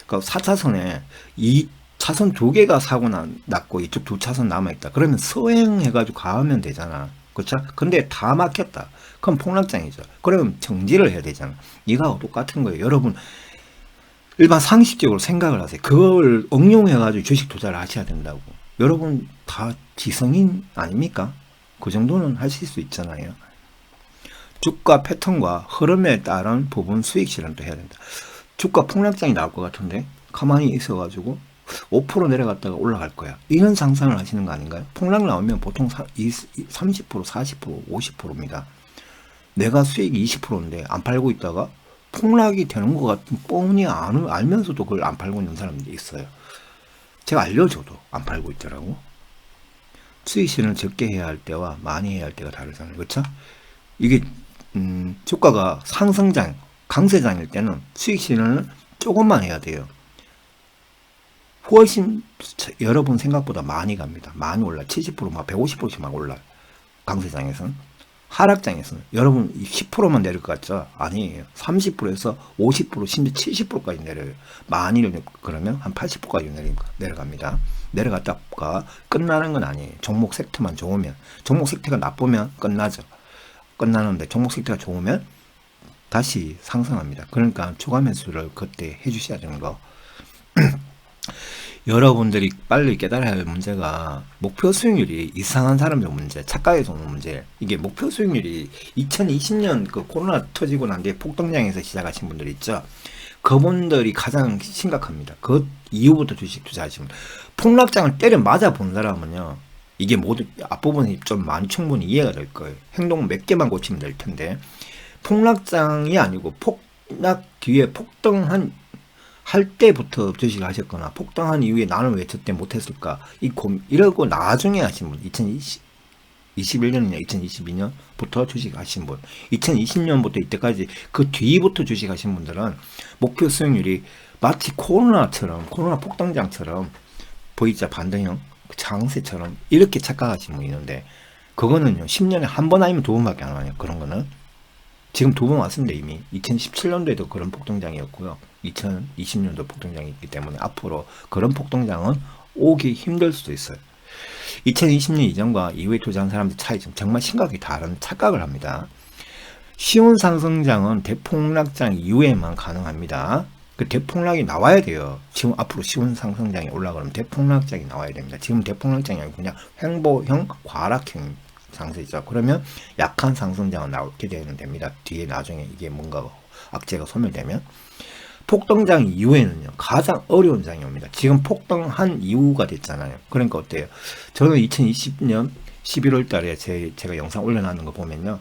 그 4차선에 이 차선 2개가 사고 났고 이쪽 2차선 남아있다. 그러면 서행해가지고 가면 되잖아. 그렇죠? 근데 다 막혔다. 그럼 폭락장이죠. 그러면 정지를 해야 되잖아. 이거하고 똑같은 거예요. 여러분 일반 상식적으로 생각을 하세요. 그걸 응용해가지고 주식 투자를 하셔야 된다고. 여러분 다 지성인 아닙니까? 그 정도는 하실 수 있잖아요. 주가 패턴과 흐름에 따른 부분 수익 실현도 해야 된다. 주가 폭락장이 나올 것 같은데 가만히 있어가지고 5% 내려갔다가 올라갈 거야. 이런 상상을 하시는 거 아닌가요? 폭락 나오면 보통 30%, 40%, 50%입니다. 내가 수익이 20%인데 안 팔고 있다가 폭락이 되는 것 같은 뻔히 알면서도 그걸 안 팔고 있는 사람들이 있어요. 제가 알려줘도 안 팔고 있더라고. 수익 실현을 적게 해야 할 때와 많이 해야 할 때가 다르잖아요. 그렇죠? 이게 주가가 상승장, 강세장일 때는 수익 실현을 조금만 해야 돼요. 훨씬 여러분 생각보다 많이 갑니다. 많이 올라. 70% 막 150%씩 막 올라요. 강세장에서는. 하락장에서는 여러분 10%만 내릴 것 같죠? 아니에요. 30%에서 50% 심지어 70%까지 내려요. 많이 그러면 한 80%까지 내려갑니다. 내려갔다가 끝나는 건 아니에요. 종목 섹터만 좋으면. 종목 섹터가 나쁘면 끝나죠. 끝나는데 종목 섹터가 좋으면 다시 상승합니다. 그러니까 초과 매수를 그때 해주셔야 되는 거. 여러분들이 빨리 깨달아야 할 문제가 목표 수익률이 이상한 사람들 문제, 착각에서 오는 문제. 이게 목표 수익률이 2020년 그 코로나 터지고 난 뒤에 폭등장에서 시작하신 분들 있죠. 그분들이 가장 심각합니다. 그 이후부터 주식 투자하시면 폭락장을 때려 맞아 본 사람은요. 이게 모두 앞부분이 좀 많이 충분히 이해가 될 거예요. 행동 몇 개만 고치면 될 텐데 폭락장이 아니고 폭락 뒤에 폭등한 할 때부터 주식을 하셨거나 폭등한 이후에 나는 왜 저때 못했을까 이러고 나중에 하신 분 2021년이나 2022년부터 주식 하신 분 2020년부터 이때까지 그 뒤부터 주식 하신 분들은 목표 수익률이 마치 코로나 폭등장처럼 V자 반등형 장세처럼 이렇게 착각하시는 분이 있는데 그거는요 10년에 한 번 아니면 2번밖에 안 와요. 그런 거는 지금 2번 왔습니다. 이미 2017년도에도 그런 폭등장이었고요. 2020년도 폭등장이 있기 때문에 앞으로 그런 폭등장은 오기 힘들 수도 있어요. 2020년 이전과 이후에 투자한 사람들 차이점 정말 심각하게 다른 착각을 합니다. 쉬운 상승장은 대폭락장 이후에만 가능합니다. 그 대폭락이 나와야 돼요. 지금 앞으로 쉬운 상승장이 올라가면 대폭락장이 나와야 됩니다. 지금 대폭락장이 아니고 그냥 횡보형 과락형 상승이죠. 그러면 약한 상승장은 나오게 되면 됩니다. 뒤에 나중에 이게 뭔가 악재가 소멸되면 폭등장 이후에는요 가장 어려운 장이 옵니다. 지금 폭등한 이후가 됐잖아요. 그러니까 어때요? 저는 2020년 11월 달에 제가 영상 올려놨는 거 보면요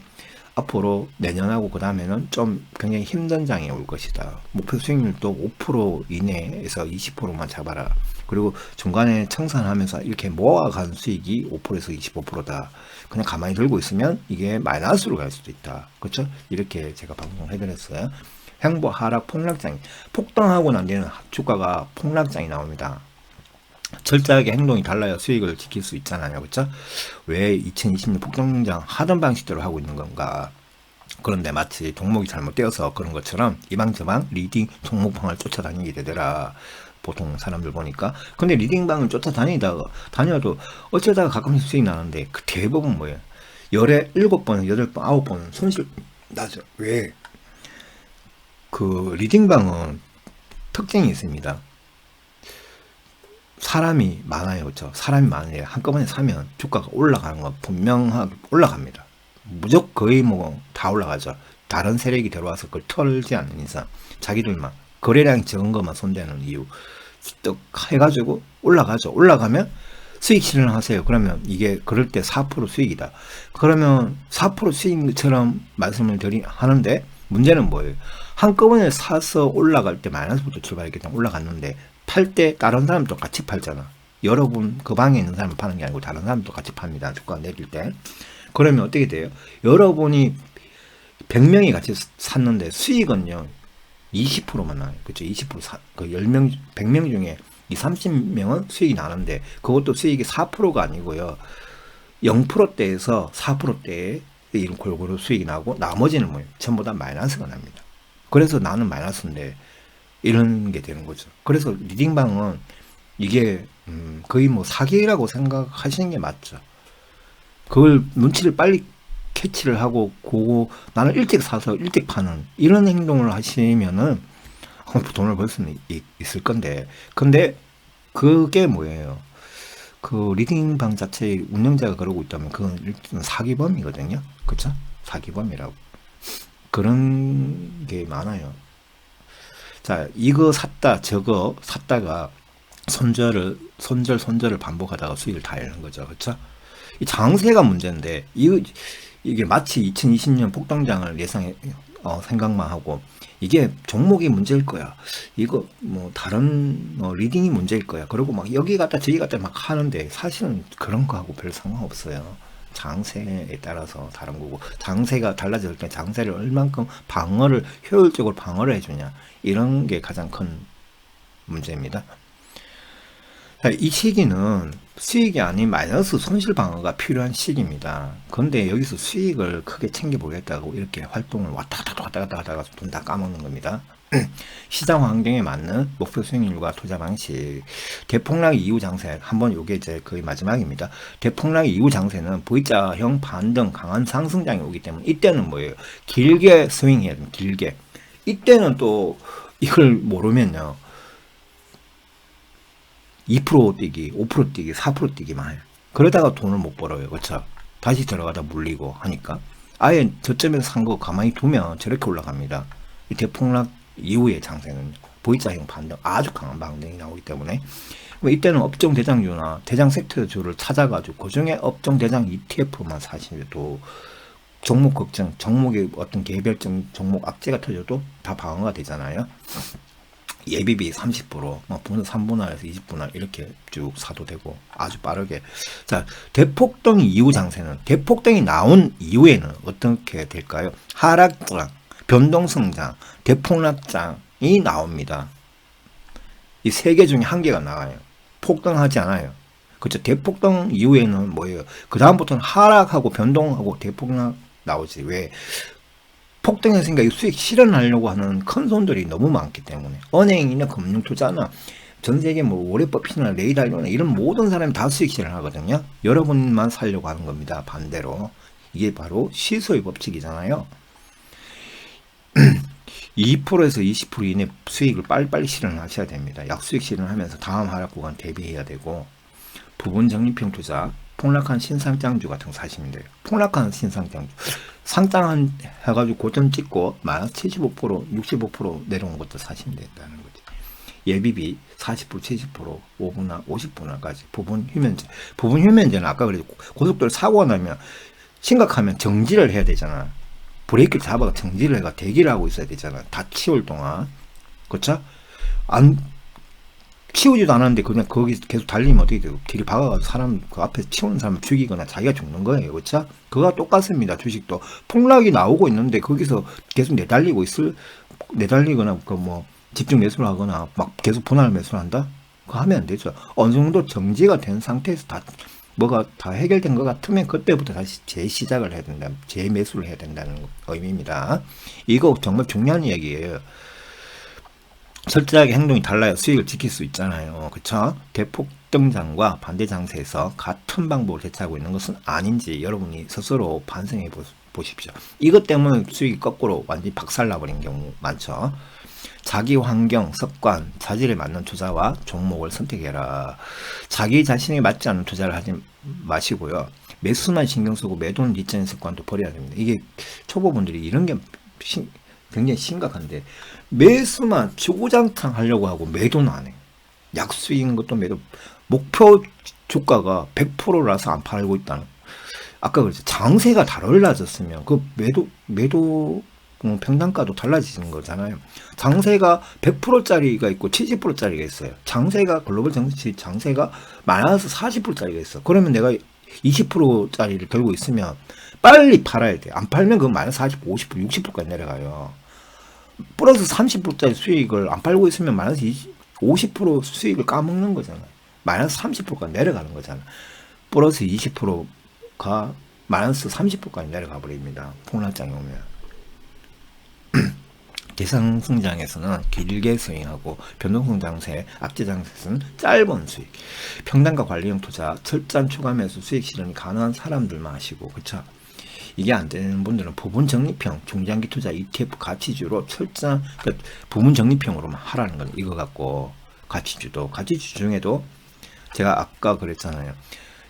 앞으로 내년하고 그 다음에는 좀 굉장히 힘든 장이 올 것이다. 목표 수익률도 5% 이내에서 20%만 잡아라. 그리고 중간에 청산하면서 이렇게 모아간 수익이 5%에서 25%다. 그냥 가만히 들고 있으면 이게 마이너스로 갈 수도 있다. 그렇죠? 이렇게 제가 방송을 해드렸어요. 행보 하락 폭락장이, 폭등하고 난 뒤에는 주가가 폭락장이 나옵니다. 철저하게 행동이 달라야 수익을 지킬 수 있잖아요. 그렇죠? 왜 2020년 폭등장 하던 방식대로 하고 있는 건가? 그런데 마치 종목이 잘못되어서 그런 것처럼 이방저방 리딩 종목방을 쫓아다니게 되더라. 보통 사람들 보니까. 근데 리딩방을 다녀도 어쩌다가 가끔씩 수익 나는데 그 대부분 뭐예요? 열에 7번, 8번, 9번 손실 나죠. 왜? 그 리딩방은 특징이 있습니다. 사람이 많아요. 그렇죠? 사람이 많은데 한꺼번에 사면 주가가 올라가는 건 분명하게 올라갑니다. 무조건 거의 뭐 다 올라가죠. 다른 세력이 들어와서 그걸 털지 않는 이상 자기들만 거래량이 적은 것만 손대는 이유 또 해가지고 올라가죠. 올라가면 수익 실현하세요. 그러면 이게 그럴 때 4% 수익이다. 그러면 4% 수익처럼 말씀을 하는데 문제는 뭐예요? 한꺼번에 사서 올라갈 때 마이너스부터 출발했기 때문에 올라갔는데 팔 때 다른 사람도 같이 팔잖아. 여러분 그 방에 있는 사람을 파는 게 아니고 다른 사람도 같이 팝니다. 주가 내릴 때. 그러면 어떻게 돼요? 여러분이 100명이 같이 샀는데 수익은요 20%만 나요. 그렇죠? 20% 그 10명 100명 중에 30명은 수익이 나는데 그것도 수익이 4%가 아니고요. 0%대에서 4%대에 이런 골고루 수익이 나고 나머지는 뭐예요? 전부 다 마이너스가 납니다. 그래서 나는 마이너스인데 이런 게 되는 거죠. 그래서 리딩방은 이게 거의 뭐 사기라고 생각하시는 게 맞죠. 그걸 눈치를 빨리 캐치를 하고 고고 나는 일찍 사서 일찍 파는 이런 행동을 하시면은 돈을 벌 수는 있을 건데 근데 그게 뭐예요? 그 리딩방 자체의 운영자가 그러고 있다면 그건 일단 사기범이거든요. 그쵸? 사기범이라고 그런 게 많아요. 자, 이거 샀다 저거 샀다가 손절을 반복하다가 수익을 다 잃는 거죠. 그쵸? 이 장세가 문제인데 이게 마치 2020년 폭등장을 생각만 하고 이게 종목이 문제일 거야. 이거 뭐 다른 리딩이 문제일 거야. 그리고 막 여기 갔다 저기 갔다 막 하는데 사실은 그런 거하고 별 상관없어요. 장세에 따라서 다른 거고 장세가 달라질 때 장세를 얼만큼 효율적으로 방어를 해주냐 이런 게 가장 큰 문제입니다. 이 시기는 수익이 아닌 마이너스 손실 방어가 필요한 시기입니다. 그런데 여기서 수익을 크게 챙겨보겠다고 이렇게 활동을 왔다 갔다 하다가 돈 다 까먹는 겁니다. 시장 환경에 맞는 목표 수익률과 투자 방식. 대폭락 이후 장세. 한번 요게 이제 거의 마지막입니다. 대폭락 이후 장세는 V자형 반등 강한 상승장이 오기 때문에 이때는 뭐예요? 길게 스윙해야 됩니다. 길게. 이때는 또 이걸 모르면요. 2% 뛰기, 5% 뛰기, 4% 뛰기만 해요. 그러다가 돈을 못 벌어요. 그렇죠? 다시 들어가다 물리고 하니까. 아예 저점에서 산 거 가만히 두면 저렇게 올라갑니다. 이 대폭락 이후의 장세는 V자형 반등, 아주 강한 반등이 나오기 때문에 이때는 업종 대장주나 대장 섹터주를 찾아가지고 그중에 업종 대장 ETF만 사시도 종목 걱정, 종목의 어떤 개별적 종목 악재가 터져도 다 방어가 되잖아요. 예비비 30%, 뭐 3분할에서 20분할 이렇게 쭉 사도 되고 아주 빠르게. 자, 대폭등 이후 장세는 대폭등이 나온 이후에는 어떻게 될까요? 하락장, 변동성장, 대폭락장이 나옵니다. 이 세 개 중에 한 개가 나와요. 폭등하지 않아요. 그렇죠? 대폭등 이후에는 뭐예요? 그 다음부터는 하락하고 변동하고 대폭락 나오지. 왜? 폭등했으니까 이 수익 실현하려고 하는 큰 손들이 너무 많기 때문에 은행이나 금융투자나 전 세계 뭐 오래버핏이나 레이달러나 이런 모든 사람이 다 수익 실현하거든요. 여러분만 살려고 하는 겁니다. 반대로 이게 바로 시소의 법칙이잖아요. 2%에서 20% 이내 수익을 빨리빨리 실현하셔야 됩니다. 약수익 실현하면서 다음 하락 구간 대비해야 되고 부분 적립형 투자, 폭락한 신상장주 같은 거 사시면 돼요. 폭락한 신상장주. 상장 해가지고 고점 찍고 마이너스 75%, 65% 내려온 것도 사시면 된다는 거지. 예비비 40%, 70%, 5분할, 50분할까지 부분 휴면제. 부분 휴면제는 아까 그랬죠. 고속도로 사고가 나면 심각하면 정지를 해야 되잖아. 브레이크를 잡아가 정지를 해가 대기를 하고 있어야 되잖아. 다 치울 동안. 그쵸? 안, 치우지도 않았는데 그냥 거기 계속 달리면 어떻게 돼요? 뒤를 박아가지고 사람, 그 앞에 치우는 사람을 죽이거나 자기가 죽는 거예요. 그쵸? 그거와 똑같습니다. 주식도. 폭락이 나오고 있는데 거기서 계속 내달리거나 그 뭐 집중 매수를 하거나 막 계속 분할 매수를 한다? 그거 하면 안 되죠. 어느 정도 정지가 된 상태에서 뭐가 다 해결된 것 같으면 그때부터 다시 재시작을 해야 된다. 재매수를 해야 된다는 의미입니다. 이거 정말 중요한 얘기예요. 철저하게 행동이 달라야 수익을 지킬 수 있잖아요. 그쵸? 대폭 등장과 반대 장세에서 같은 방법을 대처하고 있는 것은 아닌지 여러분이 스스로 반성해 보십시오. 이것 때문에 수익이 거꾸로 완전히 박살나버린 경우 많죠. 자기 환경, 습관, 자질에 맞는 투자와 종목을 선택해라. 자기 자신에 맞지 않는 투자를 하지 마시고요. 매수만 신경 쓰고 매도는 잊자는 습관도 버려야 됩니다. 이게 초보분들이 이런 게 굉장히 심각한데, 매수만 주구장창 하려고 하고 매도는 안 해요. 약수익인 것도 매도, 목표 주가가 100%라서 안 팔고 있다는. 아까 그랬죠. 장세가 달라졌으면 그 매도 평단가도 달라지는 거잖아요. 장세가 100%짜리가 있고 70%짜리가 있어요. 장세가 글로벌 정치 장세가 마이너스 40%짜리가 있어. 그러면 내가 20%짜리를 들고 있으면 빨리 팔아야 돼. 안 팔면 그건 마이너스 40, 50%, 60%까지 내려가요. 플러스 30%짜리 수익을 안 팔고 있으면 마이너스 50% 수익을 까먹는 거잖아요. 마이너스 30%까지 내려가는 거잖아요. 플러스 20%가 마이너스 30%까지 내려가 버립니다. 폭락장이 오면. 대상성장에서는 길게 스윙하고 변동성장세, 악재장세에서는 짧은 수익. 평단가 관리형 투자, 철저한 추가 매수 수익 실현이 가능한 사람들만 하시고, 그쵸? 이게 안 되는 분들은 부분 적립형, 중장기 투자 ETF 가치주로 철저한, 그러니까 부분 적립형으로만 하라는 건 이거 같고, 가치주 중에도 제가 아까 그랬잖아요.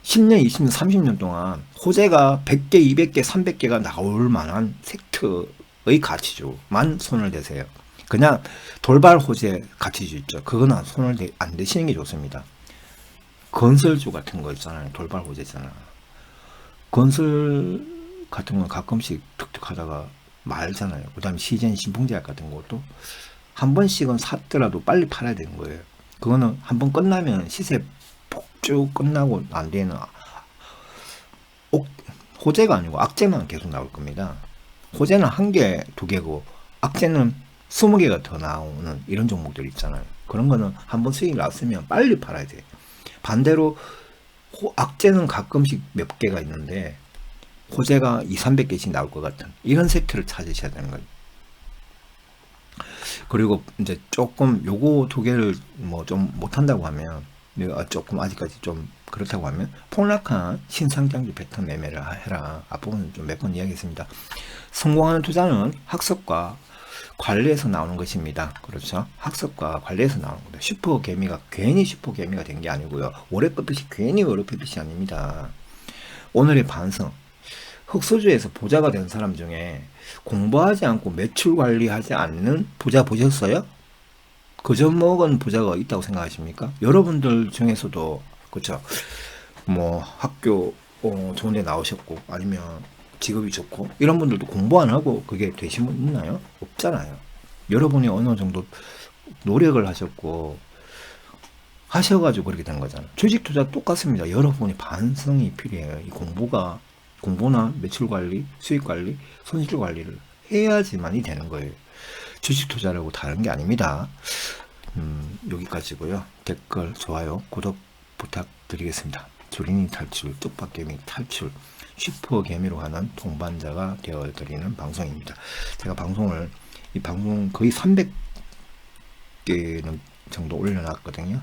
10년, 20년, 30년 동안 호재가 100개, 200개, 300개가 나올 만한 섹터의 가치주만 손을 대세요. 그냥 돌발 호재 가치주 있죠. 그거는 손을 안 대시는 게 좋습니다. 건설주 같은 거 있잖아요. 돌발 호재잖아. 건설 같은 건 가끔씩 툭툭 하다가 말잖아요. 그 다음에 시젠 신풍제약 같은 것도 한 번씩은 샀더라도 빨리 팔아야 되는 거예요. 그거는 한 번 끝나면 시세 폭쭉 끝나고 안 되는 호재가 아니고 악재만 계속 나올 겁니다. 호재는 1개, 2개고 악재는 20개가 더 나오는 이런 종목들 있잖아요. 그런 거는 한번 수익이 났으면 빨리 팔아야 돼요. 반대로 악재는 가끔씩 몇 개가 있는데 호재가 200~300개씩 나올 것 같은 이런 섹터를 찾으셔야 되는 거예요. 그리고 이제 조금 요거 2개를 뭐 좀 못한다고 하면, 조금 아직까지 좀 그렇다고 하면 폭락한 신상장주 패턴 매매를 해라. 앞부분 좀 몇 번 이야기했습니다. 성공하는 투자는 학습과 관리에서 나오는 것입니다. 그렇죠? 학습과 관리에서 나오는 겁니다. 슈퍼개미가 괜히 슈퍼개미가 된 게 아니고요. 오래 뻗듯이 괜히 오래 뻗듯이 아닙니다. 오늘의 반성. 흑수저에서 부자가 된 사람 중에 공부하지 않고 매출 관리하지 않는 부자 보셨어요? 그저 먹은 부자가 있다고 생각하십니까? 여러분들 중에서도, 그쵸? 뭐, 학교, 좋은 데 나오셨고, 아니면 직업이 좋고, 이런 분들도 공부 안 하고 그게 되신 분 있나요? 없잖아요. 여러분이 어느 정도 노력을 하셨고, 하셔가지고 그렇게 된 거잖아요. 주식 투자 똑같습니다. 여러분이 반성이 필요해요. 이 공부나 매출 관리, 수익 관리, 손실 관리를 해야지만이 되는 거예요. 주식 투자라고 다른 게 아닙니다. 여기까지고요. 댓글, 좋아요, 구독 부탁드리겠습니다. 조린이 탈출, 뚝박개미 탈출, 슈퍼개미로 하는 동반자가 되어드리는 방송입니다. 제가 이 방송 거의 300개는 정도 올려놨거든요.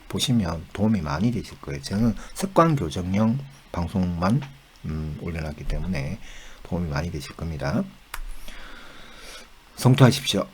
보시면 도움이 많이 되실 거예요. 저는 습관 교정형 방송만 올려놨기 때문에 도움이 많이 되실 겁니다. 성투하십시오.